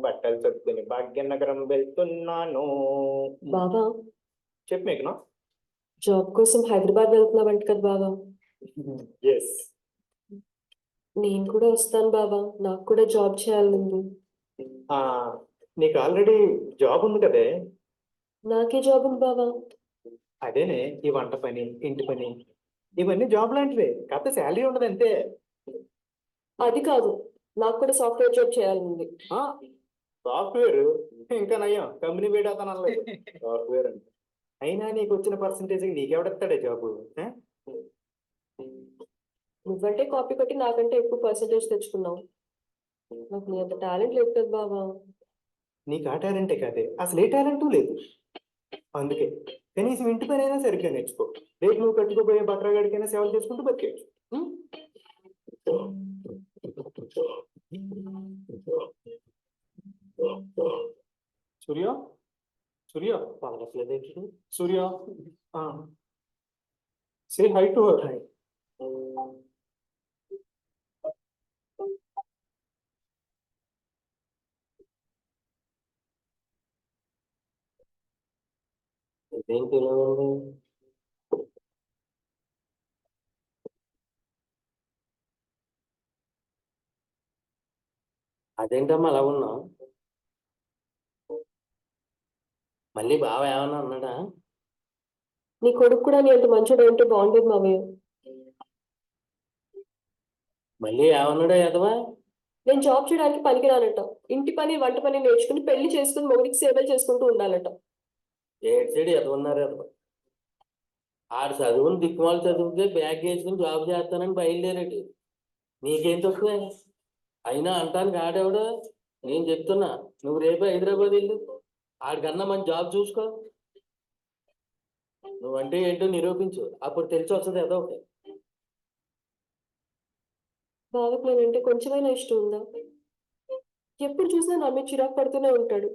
బట్టలు చదువుకుని భాగ్యనగరం వెళ్తున్నాను. బావా, చెప్పు మేఘనా. జాబ్ కోసం హైదరాబాద్ వెళ్తున్నావంట కదా బావా? ఎస్. నేను కూడా వస్తాను బావా, నాకు కూడా జాబ్ చేయాలండి. నీకు ఆల్రెడీ జాబ్ ఉంది కదే. నాకే జాబ్ ఉంది బావా. అదేనే, ఈ వంట పని, ఇంటి పని, ఇవన్నీ జాబ్ లాంటివే, కాకపోతే శాలరీ ఉండదు అంతే. అది కాదు, నాకు కూడా సాఫ్ట్వేర్ జాబ్ చేయాలండి. సాఫ్ట్వేర్ ఇంకా నయ్యం, కంపెనీ పెట్టేస్తాను. సాఫ్ట్వేర్ అంటే అయినా నీకు వచ్చిన పర్సంటేజ్ నీకెవడెత్తాడే జాబు? నువ్వంటే కాపీ కొట్టి నాకంటే ఎక్కువ పర్సంటేజ్ తెచ్చుకున్నావు. నాకు నీ అంత టాలెంట్ లేదు కదా బావా. నీకు ఆ టాలెంటే కాదే, అసలు ఏ టాలెంట్ లేదు. అందుకే కనీసం ఇంటి పని అయినా సరిగ్గా నేర్చుకో. రేపు నువ్వు కట్టుకోపోయే బక్రగాడికైనా సేవలు చేసుకుంటూ బతికేయచ్చు. సూర్య, సూర్య పలకట్లేదు. Surya, say hi to her. Hi. ఇదేంటి ఇలా ఉంది? అదేంటమ్మా అలా ఉన్నావు? మళ్ళీ బావ ఏమన్నా అన్నాడా? నీ కొడుకు కూడా నీ అంత మంచోడు ఏంటో బాగుండేది మావయ్య. మళ్ళీ ఏమన్నాడా ఎదవా? నేను జాబ్ చేయడానికి పనికిరానట. ఇంటి పని వంట పని నేర్చుకుని పెళ్లి చేసుకుని మొగుడికి సేవలు చేసుకుంటూ ఉండాలట. ఏడు సైడ్ ఎదవన్నారు ఎదవ. ఆడు చదువుని దిక్కుమాలు చదివితే బ్యాగ్ వేసుకుని జాబ్ చేస్తానని బయలుదేరాడు. నీకేం తక్కువ? అయినా అంటానికి ఆడేవాడు. నేను చెప్తున్నా, నువ్వు రేపు హైదరాబాద్ వెళ్ళు, ఆడికన్నా మంచి జాబ్ చూసుకో. నువ్వంటే ఏంటో నిరూపించు, అప్పుడు తెలిసి వస్తుంది ఏదో ఒకటి. బావకు నేనంటే కొంచెమైనా ఇష్టం ఉందా? ఎప్పుడు చూసినా నా మీద చిరాకు పడుతూనే ఉంటాడు.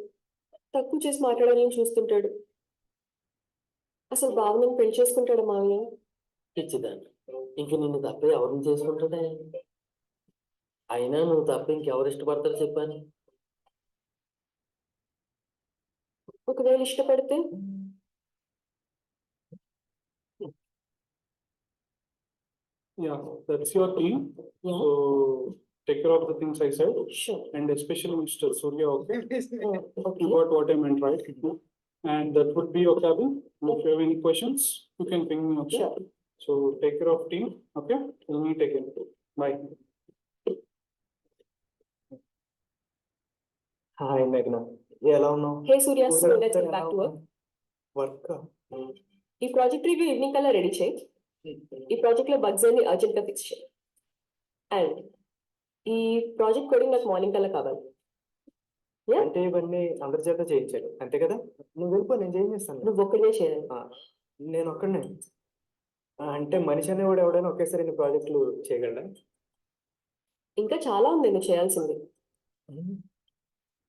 తక్కువ చేసి మాట్లాడాలని చూస్తుంటాడు. అసలు బావ నన్ను పెళ్లి చేసుకుంటాడా మావయ్య? పిచ్చిదాన్ని, ఇంక నిన్ను తప్ప ఎవరిని చేసుకుంటాడే? అయినా నువ్వు తప్ప ఇంకెవరు ఇష్టపడతారు చెప్పాను? ఒకవేళ ఇష్టపడితే? Yeah, that's your team. Yeah. So take care of the things I said. Sure. And especially Mr. Surya, okay? Okay. You got what I meant, right? And that would be your cabin. If you have any questions, you can ping me, okay? Sure. So take care of team, okay? We'll meet again. Bye. Hi మేఘనా, ఎలా ఉన్నావు? Hey Surya, so let's get back to work. Work. ఈ project review evening కల్లా ready చేయి. ఈ project లో bugs అన్ని urgent గా ఫిక్స్ చేయి. అండ్ ఈ ప్రాజెక్ట్ కోడింగ్ నాకు మార్నింగ్ కల్లా కావాలి. అంటే ఇవన్నీ అందరి చేత చేయించాడు అంతే కదా? నువ్వు వెళ్ళిపో, నేను చేయించేస్తాను. నువ్వు ఒక్కడే చేయాలి. నేను ఒక్కడనే అంటే మనిషి అనేవాడు ఎవడైనా ఒకేసారి ఇన్ని ప్రాజెక్టులు చేయగలడా? ఇంకా చాలా ఉంది నువ్వు చేయాల్సింది.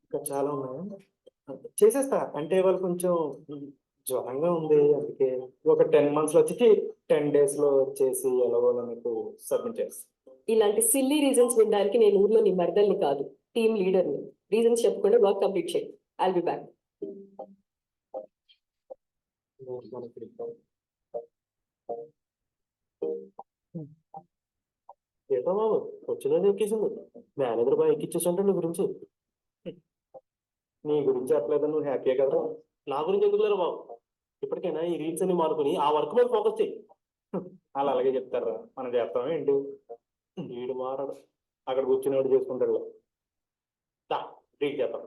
ఇంకా చాలా ఉన్నాయా? చేసేస్తా. అంటే వాళ్ళు కొంచెం జ్వరంగా ఉంది, అందుకే ఒక 10 months లో వచ్చి 10 days లో చేసి ఎలాగోలా మీకు సబ్మిట్ చేస్తాను. ఇలాంటి సిల్లీ రీజన్స్ వినడానికి నేను ఊర్లో నీ మరదల్ని కాదు, టీమ్ లీడర్ని. రీజన్స్ చెప్పకుండా వర్క్ కంప్లీట్ చేయి. I'll be back. ఏదో బాబు వచ్చిందని ఎక్కేసింది. మేనేజర్ బాగా ఎక్కిచ్చేసి ఉంటాడు నీ గురించి. నీ గురించి చెప్పలేదని నువ్వు హ్యాపీయే కదా? నా గురించి ఎందుకు లేరు బాబు. ఇప్పటికైనా ఈ రీల్స్ అన్ని మానుకుని ఆ వర్క్ మీద ఫోకస్ చేయి. వాళ్ళు అలాగే చెప్తారా, మనం చేస్తామే ఏంటి? వీడు మారాడు, అక్కడ కూర్చునేవాడు చేసుకుంటాడు. రీల్ చేస్తాం.